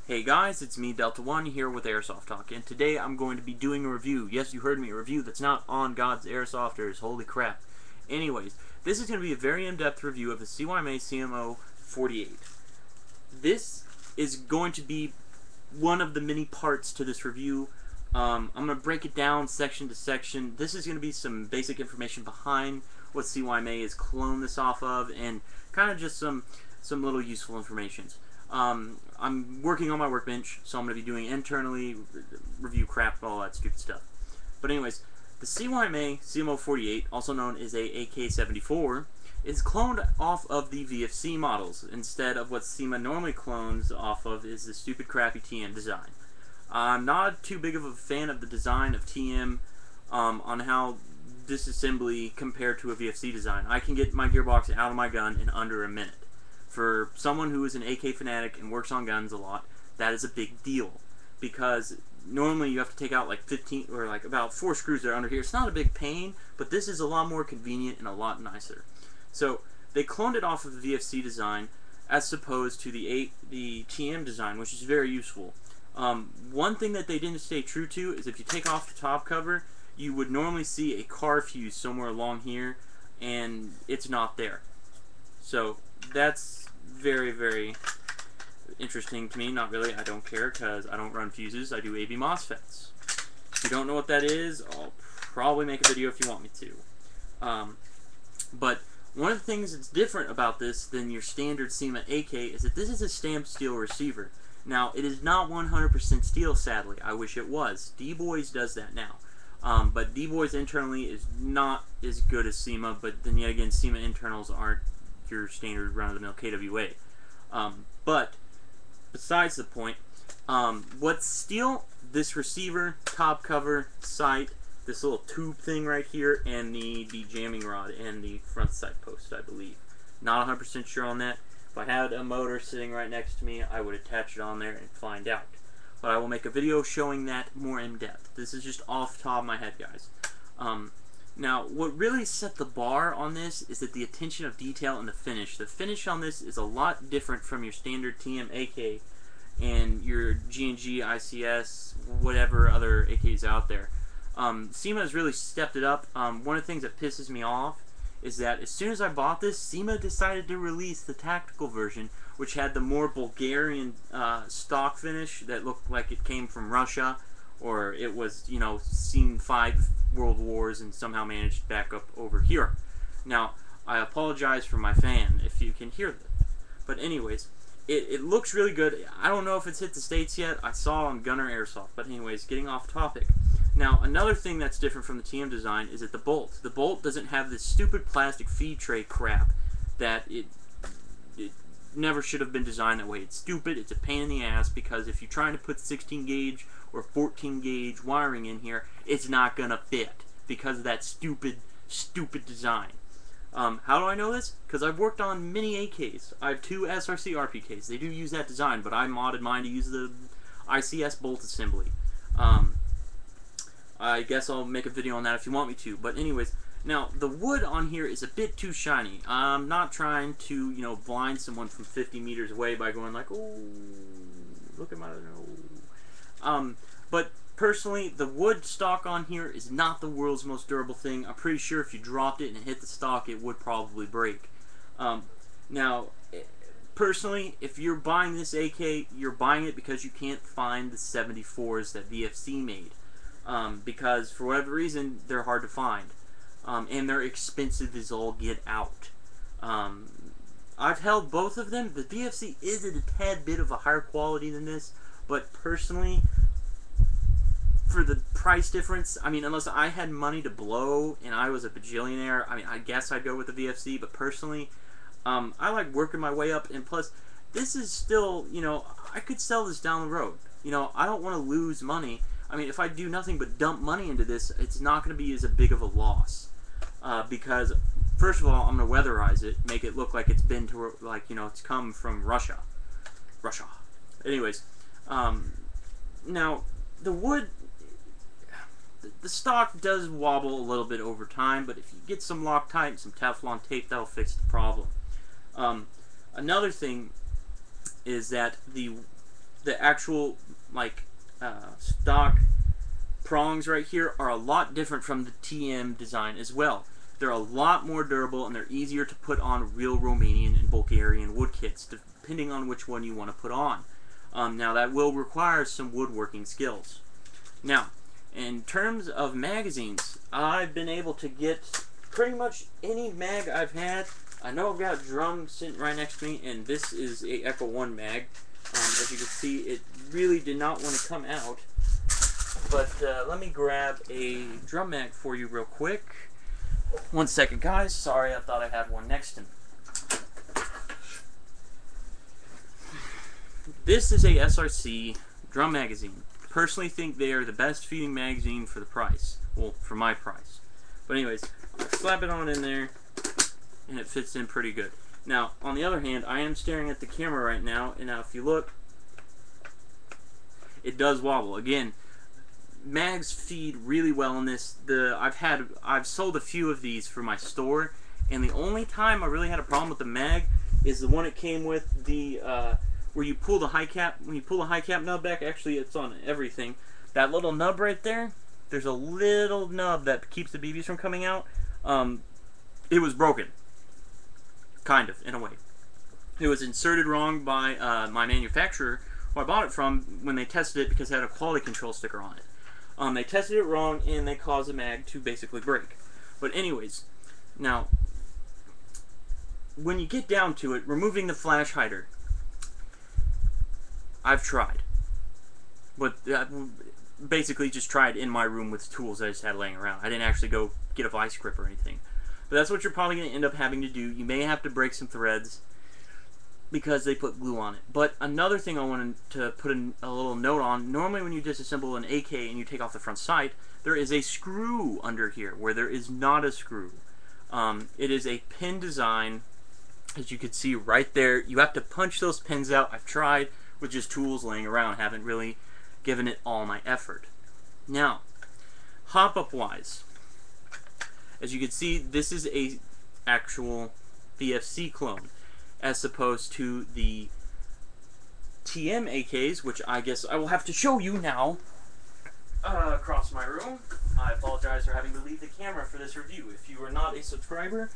Hey guys, it's me, Delta1, here with AirSofttalk, and today I'm going to be doing a review. Yes, you heard me, a review that's not on God's Airsofters. Holy crap. Anyways, this is going to be a very in-depth review of the cyma cm048. This is going to be one of the many parts to this review. I'm going to break it down section to section. This is going to be some basic information behind what cyma is cloned this off of, and kind of just some little useful information. I'm working on my workbench, so I'm going to be doing internally review crap, all that stupid stuff. But anyways, the cyma cm048, also known as a AK-74, is cloned off of the VFC models, instead of what cyma normally clones off of is the stupid crappy TM design. I'm not too big of a fan of the design of TM on how disassembly compared to a VFC design. I can get my gearbox out of my gun in under a minute. For someone who is an AK fanatic and works on guns a lot, that is a big deal, because normally you have to take out like 15 or like about 4 screws that are under here. It's not a big pain, but this is a lot more convenient and a lot nicer. So they cloned it off of the VFC design as opposed to the TM design, which is very useful. One thing that they didn't stay true to is if you take off the top cover, you would normally see a car fuse somewhere along here, and it's not there. So that's very, very interesting to me. Not really, I don't care, because I don't run fuses, I do AV MOSFETs. If you don't know what that is, I'll probably make a video if you want me to. But one of the things that's different about this than your standard cyma AK is that this is a stamped steel receiver. Now, it is not 100% steel, sadly. I wish it was. D-Boys does that now. But D-Boys internally is not as good as cyma, but then yet again, cyma internals aren't your standard run-of-the-mill KWA. But besides the point, what's steel? This receiver, top cover, sight, this little tube thing right here, and the jamming rod and the front sight post, I believe. Not 100% sure on that. If I had a motor sitting right next to me, I would attach it on there and find out. But I will make a video showing that more in depth. This is just off the top of my head, guys. Now, what really set the bar on this is that the attention of detail and the finish. The finish on this is a lot different from your standard TM AK and your G&G, ICS, whatever other AKs out there. cyma has really stepped it up. One of the things that pisses me off is that as soon as I bought this, cyma decided to release the tactical version, which had the more Bulgarian stock finish that looked like it came from Russia, or it was, you know, seen 5 world wars and somehow managed back up over here. Now, I apologize for my fan if you can hear that. But anyways, it looks really good. I don't know if it's hit the States yet. I saw it on Gunner Airsoft. But anyways, getting off topic. Now, another thing that's different from the TM design is that the bolt doesn't have this stupid plastic feed tray crap that it never should have been designed that way. It's stupid, it's a pain in the ass, because if you're trying to put 16 gauge or 14 gauge wiring in here, it's not gonna fit because of that stupid design. How do I know this? Because I've worked on many AKs. I have 2 SRC RPKs. They do use that design, but I modded mine to use the ICS bolt assembly. I guess I'll make a video on that if you want me to. But anyways, now the wood on here is a bit too shiny. I'm not trying to, you know, blind someone from 50 meters away by going like, oh, look at my nose. But personally, the wood stock on here is not the world's most durable thing. I'm pretty sure if you dropped it and it hit the stock, it would probably break. Now, personally, if you're buying this AK, you're buying it because you can't find the 74s that VFC made. Because for whatever reason, they're hard to find. And they're expensive as all get out. I've held both of them. The VFC is a tad bit of a higher quality than this, but personally, for the price difference, I mean, unless I had money to blow and I was a bajillionaire, I mean, I guess I'd go with the VFC, but personally, I like working my way up, and plus, this is still, you know, I could sell this down the road. You know, I don't want to lose money. I mean, if I do nothing but dump money into this, it's not going to be as big of a loss. Because, first of all, I'm going to weatherize it, make it look like it's been to, like, you know, it's come from Russia. Anyways, now, the wood, the stock does wobble a little bit over time, but if you get some Loctite and some Teflon tape, that'll fix the problem. Another thing is that the the actual stock prongs right here are a lot different from the TM design as well. They're a lot more durable and they're easier to put on real Romanian and Bulgarian wood kits, depending on which one you want to put on. Now that will require some woodworking skills. Now, in terms of magazines, I've been able to get pretty much any mag I've had. I know I've got a drum sitting right next to me, and this is a Echo 1 mag. As you can see, it really did not want to come out. But let me grab a drum mag for you real quick. One second, guys. Sorry, I thought I had one next to me. This is a SRC drum magazine. Personally think they are the best feeding magazine for the price. Well, for my price. But anyways, slap it on in there, and it fits in pretty good. Now, on the other hand, I am staring at the camera right now, and now if you look, it does wobble. Again, mags feed really well in this. I've sold a few of these for my store, and the only time I really had a problem with the mag is the one it came with, the where you pull the high cap. When you pull the high cap nub back, actually it's on everything. That little nub right there, there's a little nub that keeps the BBs from coming out. It was broken, kind of, in a way. It was inserted wrong by my manufacturer, who I bought it from, when they tested it because it had a quality control sticker on it. They tested it wrong and they caused the mag to basically break. But anyways, now, when you get down to it, removing the flash hider, I've tried. But basically just tried in my room with tools I just had laying around. I didn't actually go get a vice grip or anything. But that's what you're probably going to end up having to do. You may have to break some threads because they put glue on it. But another thing I wanted to put a little note on, normally when you disassemble an AK and you take off the front sight, there is a screw under here where there is not a screw. It is a pin design, as you can see right there. You have to punch those pins out. I've tried with just tools laying around, haven't really given it all my effort. Now, hop-up wise, as you can see, this is a actual VFC clone, as opposed to the TM AKs, which I guess I will have to show you now across my room. I apologize for having to leave the camera for this review. If you are not a subscriber,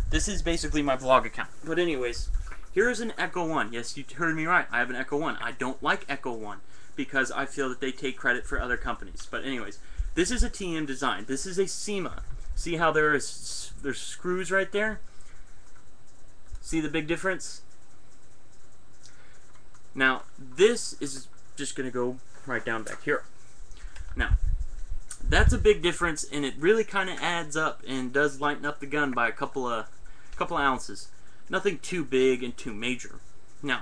this is basically my vlog account. But anyways, here is an Echo 1. Yes, you heard me right. I have an Echo 1. I don't like Echo 1 because I feel that they take credit for other companies. But anyways, this is a TM design. This is a cyma. See how there's screws right there? See the big difference? Now, this is just going to go right down back here. Now, that's a big difference, and it really kind of adds up and does lighten up the gun by a couple of ounces. Nothing too big and too major. Now,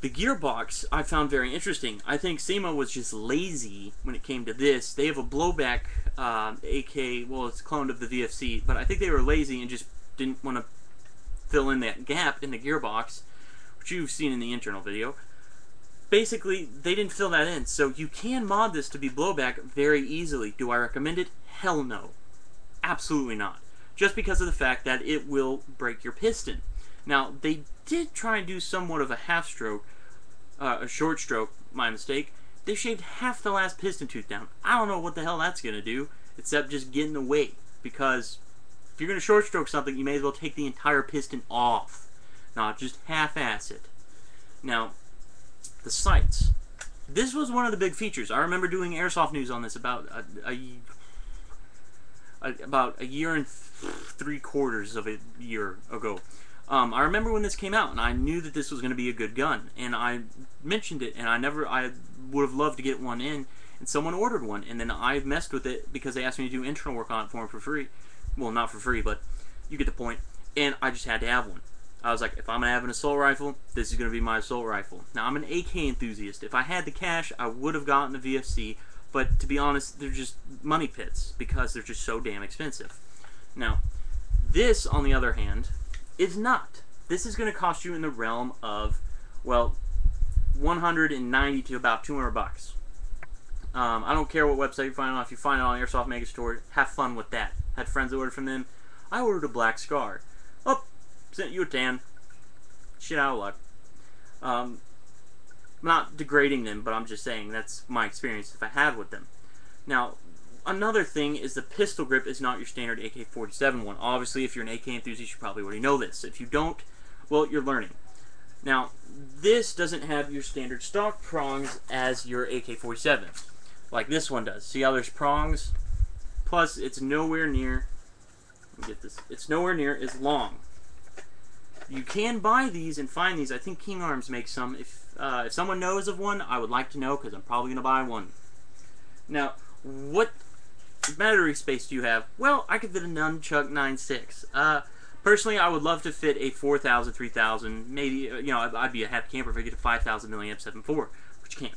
the gearbox I found very interesting. I think cyma was just lazy when it came to this. They have a blowback AK, well, it's cloned of the VFC, but I think they were lazy and just didn't want to fill in that gap in the gearbox, which you've seen in the internal video. Basically, they didn't fill that in, so you can mod this to be blowback very easily. Do I recommend it? Hell no. Absolutely not. Just because of the fact that it will break your piston. Now, they did try and do somewhat of a half stroke, a short stroke, my mistake. They shaved half the last piston tooth down. I don't know what the hell that's going to do, except just get in the way, because if you're going to short stroke something, you may as well take the entire piston off, not just half-ass it. Now, the sights. This was one of the big features. I remember doing Airsoft news on this about a year and 3/4 of a year ago. I remember when this came out, and I knew that this was going to be a good gun, and I mentioned it, and I would have loved to get one in, and someone ordered one, and then I messed with it because they asked me to do internal work on it for them for free. Well, not for free, but you get the point. And I just had to have one. I was like, if I'm going to have an assault rifle, this is going to be my assault rifle. Now, I'm an AK enthusiast. If I had the cash, I would have gotten the VFC, but to be honest, they're just money pits because they're just so damn expensive. Now, this, on the other hand, is not. This is going to cost you in the realm of, well, $190 to about $200. I don't care what website you find it on. If you find it on Airsoft Megastore, have fun with that. Had friends that ordered from them. I ordered a black scar. Oh, sent you a tan. Shit out of luck. I'm not degrading them, but I'm just saying that's my experience if I had with them. Now, another thing is the pistol grip is not your standard AK-47 one. Obviously, if you're an AK enthusiast, you probably already know this. If you don't, well, you're learning. Now, this doesn't have your standard stock prongs as your AK-47, like this one does. See how there's prongs? Plus, it's nowhere near, let me get this, it's nowhere near as long. You can buy these and find these. I think King Arms makes some. If someone knows of one, I would like to know, because I'm probably going to buy one. Now, what battery space do you have? Well, I could fit a Nunchuck 9.6. Personally, I would love to fit a 4,000, 3,000, maybe, you know, I'd be a happy camper if I get a 5,000 milliamp 7.4, which you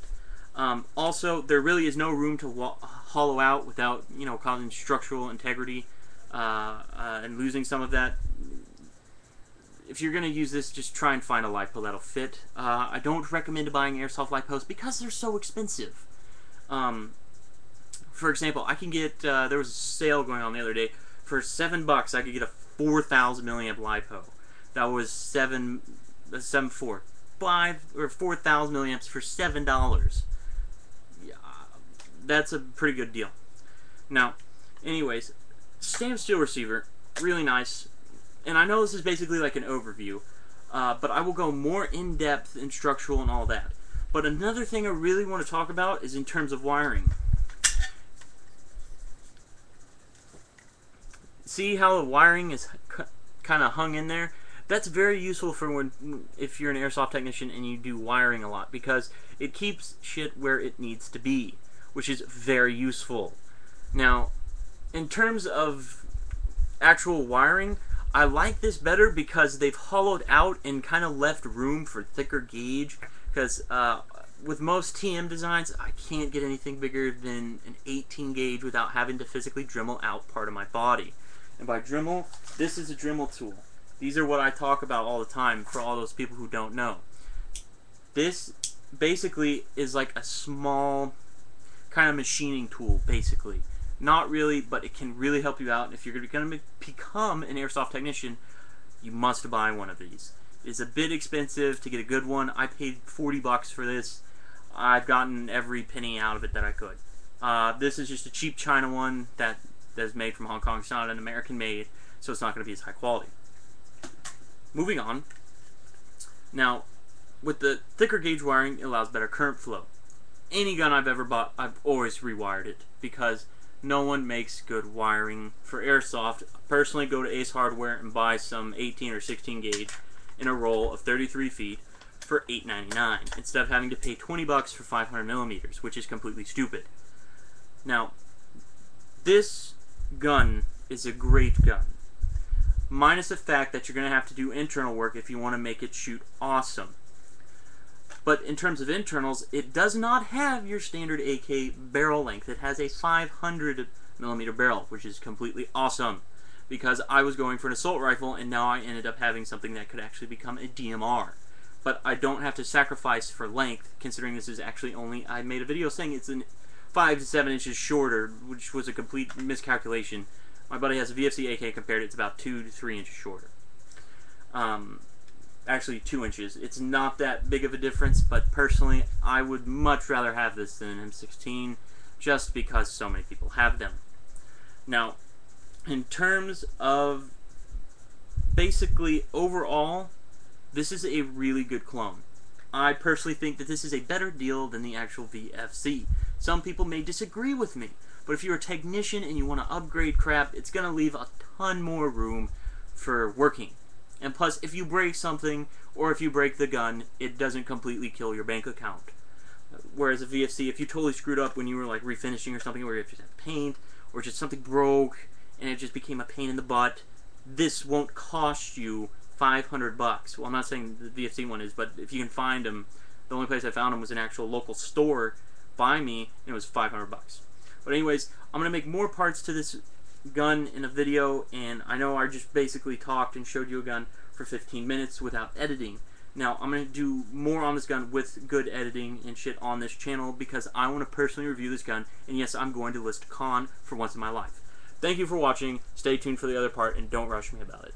can't. Also, there really is no room to hollow out without, you know, causing structural integrity and losing some of that. If you're going to use this, just try and find a LiPo that'll fit. I don't recommend buying Airsoft LiPos because they're so expensive. For example, I can get, there was a sale going on the other day. For $7, I could get a 4,000 milliamp LiPo. That was 7.4. 4,000 milliamps for $7. Yeah, that's a pretty good deal. Now, anyways, stainless steel receiver, really nice. And I know this is basically like an overview, but I will go more in-depth in structural and all that. But another thing I really want to talk about is in terms of wiring. See how the wiring is kind of hung in there? That's very useful for if you're an airsoft technician and you do wiring a lot, because it keeps shit where it needs to be, which is very useful. Now, in terms of actual wiring, I like this better because they've hollowed out and kind of left room for thicker gauge, because with most TM designs, I can't get anything bigger than an 18 gauge without having to physically Dremel out part of my body. And by Dremel, this is a Dremel tool. These are what I talk about all the time for all those people who don't know. This basically is like a small kind of machining tool, basically. Not really, but it can really help you out. If you're going to become an airsoft technician, you must buy one of these. It's a bit expensive to get a good one. I paid $40 for this. I've gotten every penny out of it that I could. This is just a cheap China one that is made from Hong Kong. It's not an American made, so it's not going to be as high quality. Moving on. Now, with the thicker gauge wiring, it allows better current flow. Any gun I've ever bought, I've always rewired it, because no one makes good wiring for airsoft. Personally, go to Ace Hardware and buy some 18 or 16 gauge in a roll of 33 feet for $8.99 instead of having to pay $20 for 500 millimeters, which is completely stupid. Now, this gun is a great gun, minus the fact that you're going to have to do internal work if you want to make it shoot awesome. But in terms of internals, it does not have your standard AK barrel length. It has a 500 millimeter barrel, which is completely awesome, because I was going for an assault rifle and now I ended up having something that could actually become a DMR. But I don't have to sacrifice for length, considering this is actually only, I made a video saying it's 5 to 7 inches shorter, which was a complete miscalculation. My buddy has a VFC AK compared, it's about 2 to 3 inches shorter. Actually 2 inches. It's not that big of a difference, but personally I would much rather have this than an M16, just because so many people have them. Now, in terms of basically overall, this is a really good clone. I personally think that this is a better deal than the actual VFC. Some people may disagree with me, but if you're a technician and you want to upgrade crap, it's going to leave a ton more room for working. And plus, if you break something, or if you break the gun, it doesn't completely kill your bank account. Whereas a VFC, if you totally screwed up when you were like refinishing or something, or if you had paint, or just something broke, and it just became a pain in the butt, this won't cost you $500. Well, I'm not saying the VFC one is, but if you can find them, the only place I found them was an actual local store by me, and it was $500. But anyways, I'm going to make more parts to this gun in a video, and I know I just basically talked and showed you a gun for 15 minutes without editing. Now, I'm going to do more on this gun with good editing and shit on this channel, because I want to personally review this gun, and yes, I'm going to list a con for once in my life. Thank you for watching, stay tuned for the other part, and don't rush me about it.